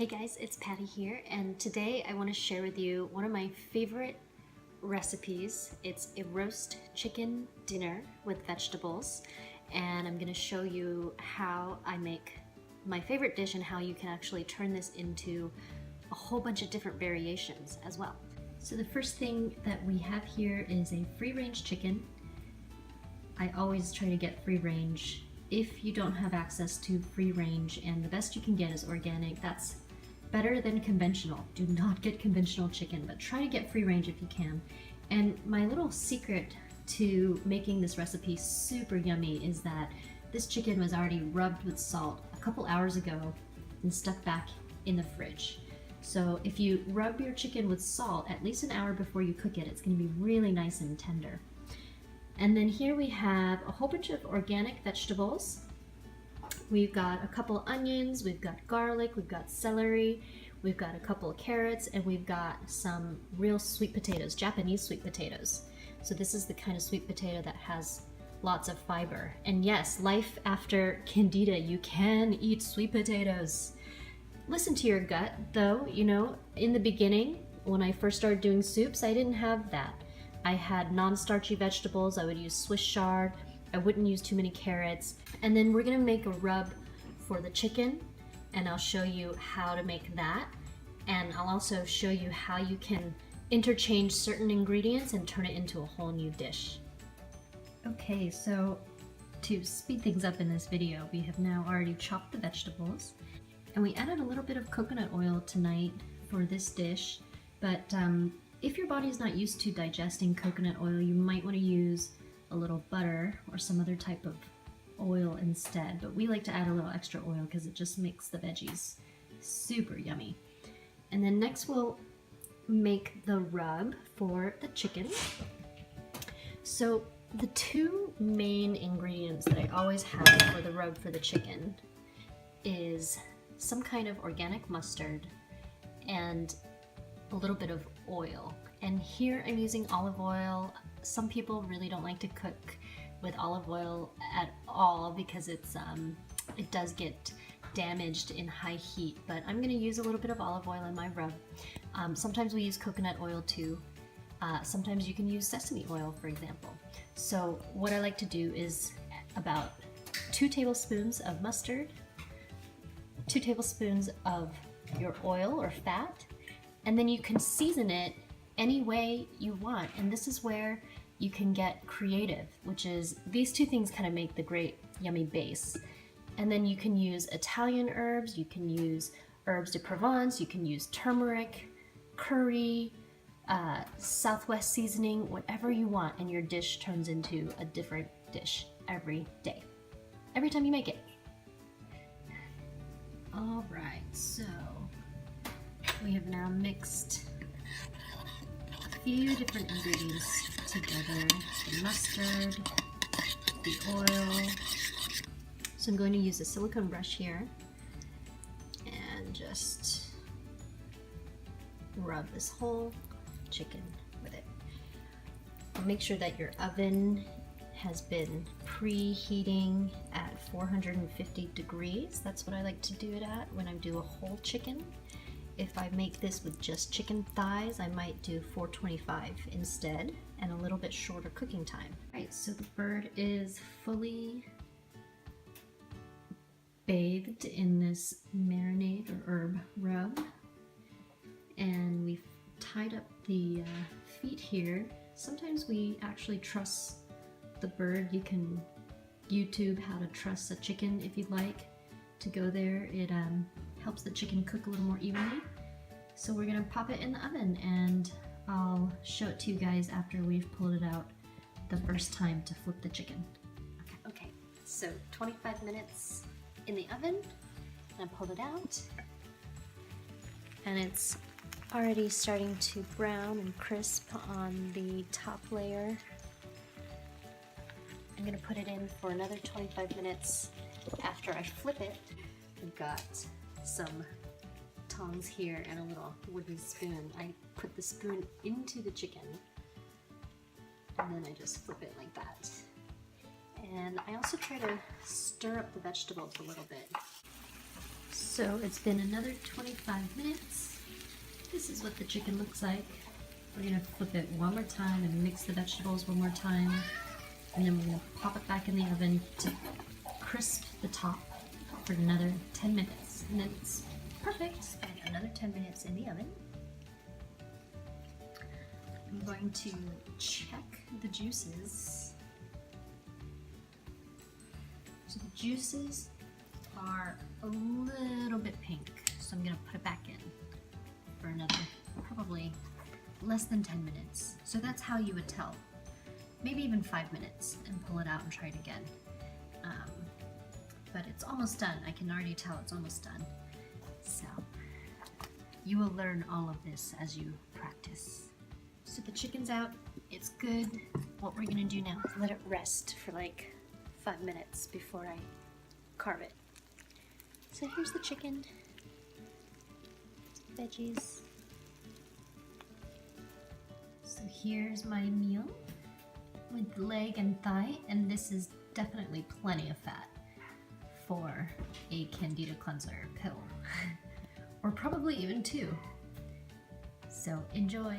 Hey guys, it's Patty here, and today I want to share with you one of my favorite recipes. It's a roast chicken dinner with vegetables, and I'm going to show you how I make my favorite dish and how you can actually turn this into a whole bunch of different variations as well. So the first thing that we have here is a free-range chicken. I always try to get free range if you don't have access to free range, and the best you can get is organic. That's better than conventional. Do not get conventional chicken, but try to get free range if you can. And my little secret to making this recipe super yummy is that this chicken was already rubbed with salt a couple hours ago and stuck back in the fridge. So if you rub your chicken with salt at least an hour before you cook it, it's going to be really nice and tender. And then here we have a whole bunch of organic vegetables. We've got a couple onions, we've got garlic, we've got celery, we've got a couple of carrots, and we've got some real sweet potatoes, Japanese sweet potatoes. So this is the kind of sweet potato that has lots of fiber. And yes, life after Candida, you can eat sweet potatoes. Listen to your gut though, you know, in the beginning, when I first started doing soups, I didn't have that. I had non-starchy vegetables. I would use Swiss chard. I wouldn't use too many carrots. And then we're gonna make a rub for the chicken, and I'll show you how to make that. And I'll also show you how you can interchange certain ingredients and turn it into a whole new dish. Okay, so to speed things up in this video, we have now already chopped the vegetables, and we added a little bit of coconut oil tonight for this dish, but if your body is not used to digesting coconut oil, you might want to use a little butter or some other type of oil instead. But we like to add a little extra oil because it just makes the veggies super yummy. And then next we'll make the rub for the chicken. So the two main ingredients that I always have for the rub for the chicken is some kind of organic mustard and a little bit of oil. And here I'm using olive oil. Some people really don't like to cook with olive oil at all because it does get damaged in high heat, but I'm gonna use a little bit of olive oil in my rub. Sometimes we use coconut oil too. Sometimes you can use sesame oil, for example. So what I like to do is about 2 tablespoons of mustard, 2 tablespoons of your oil or fat, and then you can season it any way you want. And this is where you can get creative, which is these two things kind of make the great yummy base. And then you can use Italian herbs, you can use herbs de Provence, you can use turmeric, curry, Southwest seasoning, whatever you want, and your dish turns into a different dish every day, every time you make it. All right, so we have now mixed a few different ingredients together, the mustard, the oil. So I'm going to use a silicone brush here and just rub this whole chicken with it. Make sure that your oven has been preheating at 450 degrees. That's what I like to do it at when I do a whole chicken. If I make this with just chicken thighs, I might do 425 instead, and a little bit shorter cooking time. All right, so the bird is fully bathed in this marinade or herb rub, and we've tied up the feet here. Sometimes we actually truss the bird. You can YouTube how to truss a chicken if you'd like to go there. It helps the chicken cook a little more evenly. So we're gonna pop it in the oven, and I'll show it to you guys after we've pulled it out the first time to flip the chicken. Okay, so 25 minutes in the oven, and I pulled it out, and it's already starting to brown and crisp on the top layer. I'm gonna put it in for another 25 minutes after I flip it. I've got some tongs here and a little wooden spoon. I put the spoon into the chicken, and then I just flip it like that. And I also try to stir up the vegetables a little bit. So it's been another 25 minutes. This is what the chicken looks like. We're gonna flip it one more time and mix the vegetables one more time. And then we're gonna pop it back in the oven to crisp the top for another 10 minutes. And then it's perfect. And another 10 minutes in the oven. I'm going to check the juices. So the juices are a little bit pink, so I'm gonna put it back in for another probably less than 10 minutes. So that's how you would tell. Maybe even 5 minutes, and pull it out and try it again. But it's almost done. I can already tell it's almost done. So you will learn all of this as you practice. So the chicken's out, it's good. What we're gonna do now is let it rest for like 5 minutes before I carve it. So here's the chicken, veggies. So here's my meal with leg and thigh, and this is definitely plenty of fat for a Candida Cleanser pill, or probably even two. So enjoy.